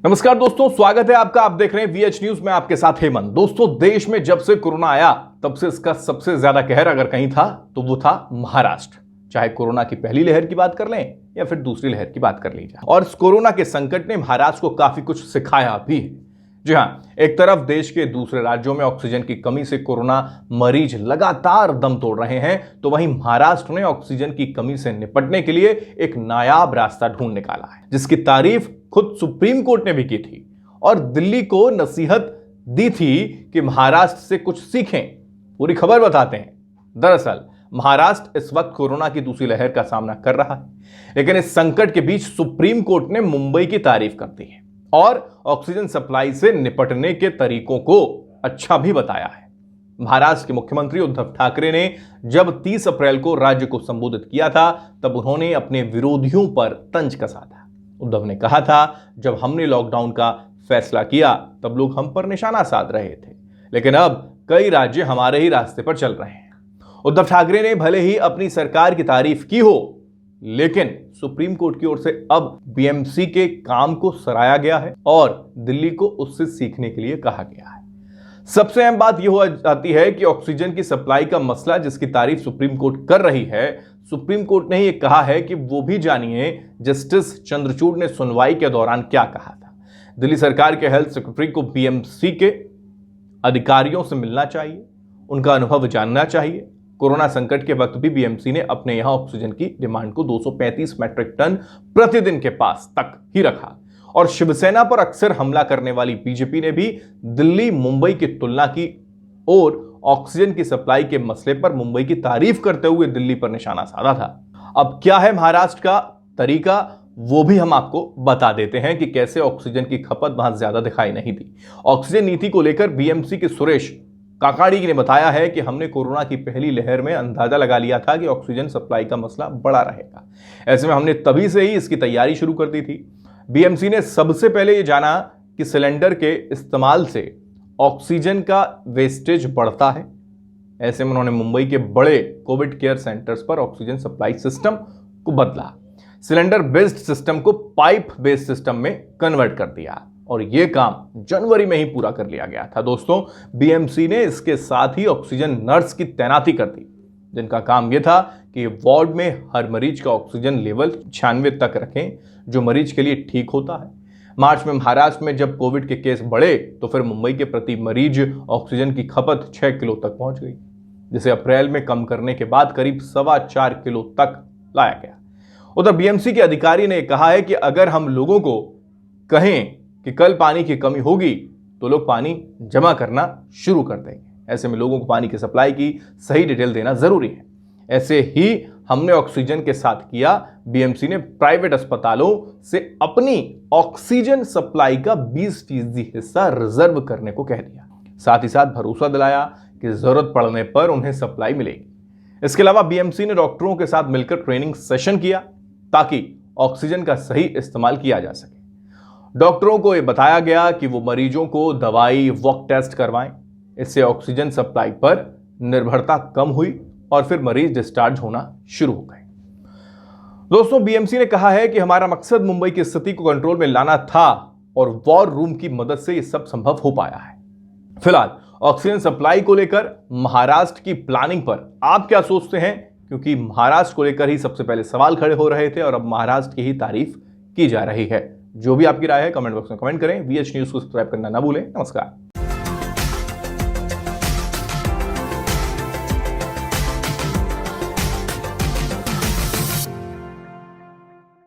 नमस्कार दोस्तों, स्वागत है आपका। आप देख रहे हैं वीएच न्यूज में, आपके साथ हेमंत। दोस्तों, देश में जब से कोरोना आया तब से इसका सबसे ज्यादा कहर अगर कहीं था तो वो था महाराष्ट्र। चाहे कोरोना की पहली लहर की बात कर लें या फिर दूसरी लहर की बात कर ली जाए, और इस कोरोना के संकट ने महाराष्ट्र को काफी कुछ सिखाया भी है। जी हां, एक तरफ देश के दूसरे राज्यों में ऑक्सीजन की कमी से कोरोना मरीज लगातार दम तोड़ रहे हैं, तो वहीं महाराष्ट्र ने ऑक्सीजन की कमी से निपटने के लिए एक नायाब रास्ता ढूंढ निकाला है, जिसकी तारीफ खुद सुप्रीम कोर्ट ने भी की थी और दिल्ली को नसीहत दी थी कि महाराष्ट्र से कुछ सीखें। पूरी खबर बताते हैं। दरअसल महाराष्ट्र इस वक्त कोरोना की दूसरी लहर का सामना कर रहा है, लेकिन इस संकट के बीच सुप्रीम कोर्ट ने मुंबई की तारीफ कर दी है और ऑक्सीजन सप्लाई से निपटने के तरीकों को अच्छा भी बताया है। महाराष्ट्र के मुख्यमंत्री उद्धव ठाकरे ने जब 30 अप्रैल को राज्य को संबोधित किया था, तब उन्होंने अपने विरोधियों पर तंज कसा था। उद्धव ने कहा था, जब हमने लॉकडाउन का फैसला किया तब लोग हम पर निशाना साध रहे थे, लेकिन अब कई राज्य हमारे ही रास्ते पर चल रहे हैं। उद्धव ठाकरे ने भले ही अपनी सरकार की तारीफ की हो, लेकिन सुप्रीम कोर्ट की ओर से अब बीएमसी के काम को सराहा गया है और दिल्ली को उससे सीखने के लिए कहा गया है। सबसे अहम बात यह हो जाती है कि ऑक्सीजन की सप्लाई का मसला जिसकी तारीफ सुप्रीम कोर्ट कर रही है, सुप्रीम कोर्ट ने यह कहा है कि वो भी जानिए जस्टिस चंद्रचूड़ ने सुनवाई के दौरान क्या कहा था। दिल्ली सरकार के हेल्थ सेक्रेटरी को बीएमसी के अधिकारियों से मिलना चाहिए, उनका अनुभव जानना चाहिए। कोरोना संकट के वक्त भी बीएमसी ने अपने यहां ऑक्सीजन की डिमांड को 235 मैट्रिक टन प्रतिदिन के पास तक ही रखा, और शिवसेना पर अक्सर हमला करने वाली बीजेपी ने भी दिल्ली मुंबई की तुलना की और ऑक्सीजन की सप्लाई के मसले पर मुंबई की तारीफ करते हुए दिल्ली पर निशाना साधा था। अब क्या है महाराष्ट्र का तरीका, वो भी हम आपको बता देते हैं कि कैसे ऑक्सीजन की खपत वहां ज्यादा दिखाई नहीं दी। ऑक्सीजन नीति को लेकर बीएमसी के सुरेश काकाड़ी ने बताया है कि हमने कोरोना की पहली लहर में अंदाजा लगा लिया था कि ऑक्सीजन सप्लाई का मसला बड़ा रहेगा। ऐसे में हमने तभी से ही इसकी तैयारी शुरू कर दी थी। बीएमसी ने सबसे पहले यह जाना कि सिलेंडर के इस्तेमाल से ऑक्सीजन का वेस्टेज बढ़ता है। ऐसे में उन्होंने मुंबई के बड़े कोविड केयर सेंटर्स पर ऑक्सीजन सप्लाई सिस्टम को बदला, सिलेंडर बेस्ड सिस्टम को पाइप बेस्ड सिस्टम में कन्वर्ट कर दिया, और यह काम जनवरी में ही पूरा कर लिया गया था। दोस्तों, बीएमसी ने इसके साथ ही ऑक्सीजन नर्स की तैनाती कर दी, जिनका काम यह था कि वार्ड में हर मरीज का ऑक्सीजन लेवल 96 तक रखें, जो मरीज के लिए ठीक होता है। मार्च में महाराष्ट्र में जब कोविड के केस बढ़े तो फिर मुंबई के प्रति मरीज ऑक्सीजन की खपत 6 किलो तक पहुंच गई, जिसे अप्रैल में कम करने के बाद करीब 4.25 किलो तक लाया गया। उधर बीएमसी के अधिकारी ने कहा है कि अगर हम लोगों को कहें कि कल पानी की कमी होगी तो लोग पानी जमा करना शुरू कर देंगे। ऐसे में लोगों को पानी की सप्लाई की सही डिटेल देना जरूरी है। ऐसे ही हमने ऑक्सीजन के साथ किया। बीएमसी ने प्राइवेट अस्पतालों से अपनी ऑक्सीजन सप्लाई का 20% हिस्सा रिजर्व करने को कह दिया। साथ ही साथ भरोसा दिलाया कि जरूरत पड़ने पर उन्हें सप्लाई मिलेगी। इसके अलावा बीएमसी ने डॉक्टरों के साथ मिलकर ट्रेनिंग सेशन किया ताकि ऑक्सीजन का सही इस्तेमाल किया जा सके। डॉक्टरों को यह बताया गया कि वो मरीजों को दवाई वॉक टेस्ट करवाएं। इससे ऑक्सीजन सप्लाई पर निर्भरता कम हुई और फिर मरीज डिस्चार्ज होना शुरू हो गए। दोस्तों, बीएमसी ने कहा है कि हमारा मकसद मुंबई की स्थिति को कंट्रोल में लाना था और वॉर रूम की मदद से यह सब संभव हो पाया है। फिलहाल ऑक्सीजन सप्लाई को लेकर महाराष्ट्र की प्लानिंग पर आप क्या सोचते हैं, क्योंकि महाराष्ट्र को लेकर ही सबसे पहले सवाल खड़े हो रहे थे और अब महाराष्ट्र की ही तारीफ की जा रही है। जो भी आपकी राय है कमेंट बॉक्स में कमेंट करें। वीएच न्यूज को सब्सक्राइब करना ना भूलें। नमस्कार।